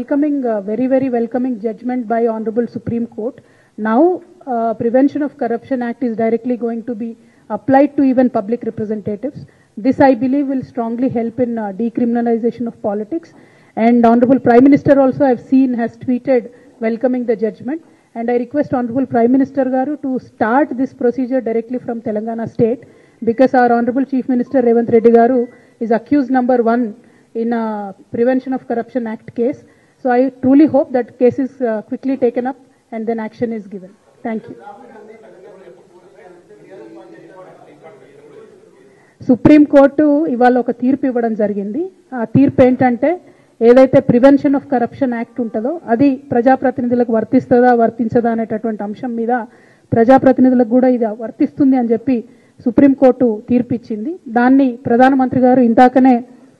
welcoming, very welcoming judgment by Honorable Supreme Court. Now, Prevention of Corruption Act is directly going to be applied to even public representatives. This, I believe, will strongly help in decriminalization of politics. And Honorable Prime Minister also, I've seen, has tweeted welcoming the judgment. And I request Honorable Prime Minister Garu to start this procedure directly from Telangana State, because our Honorable Chief Minister Revanth Reddy Garu is accused number 1 in a Prevention of Corruption Act case. So I truly hope that case is quickly taken up and then action is given. Thank you. Supreme court ఇవాళ ఒక తీర్పు ఇవ్వడం జరిగింది. ఆ తీర్పు ఏంటంటే, ఏదైతే prevention of corruption act ఉంటుందో అది ప్రజాప్రతినిధులకు వర్తిస్తుందా వర్తించదా అనేటటువంటి అంశం మీద ప్రజాప్రతినిధులకు కూడా ఇది వర్తిస్తుంది అని చెప్పి సుప్రీంకోర్టు తీర్పు ఇచ్చింది. దాన్ని ప్రధానమంత్రి గారు ఇందాకనే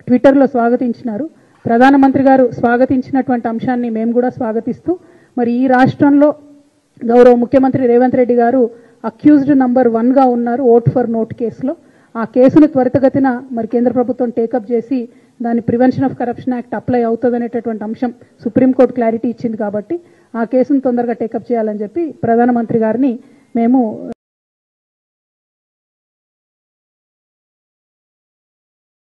ట్విట్టర్లో స్వాగతించినారు. ప్రధానమంత్రి గారు స్వాగతించినటువంటి అంశాన్ని మేము కూడా స్వాగతిస్తూ, మరి ఈ రాష్ట్రంలో గౌరవ ముఖ్యమంత్రి రేవంత్ రెడ్డి గారు అక్యూజ్డ్ నంబర్ 1గా ఉన్నారు ఓట్ ఫర్ నోట్ కేసులో. ఆ కేసును త్వరితగతిన మరి కేంద్ర ప్రభుత్వం టేకప్ చేసి దాని prevention of corruption act apply అవుతుందనేటటువంటి అంశం సుప్రీంకోర్టు క్లారిటీ ఇచ్చింది. కాబట్టి ఆ కేసును తొందరగా టేకప్ చేయాలని చెప్పి ప్రధానమంత్రి గారిని మేము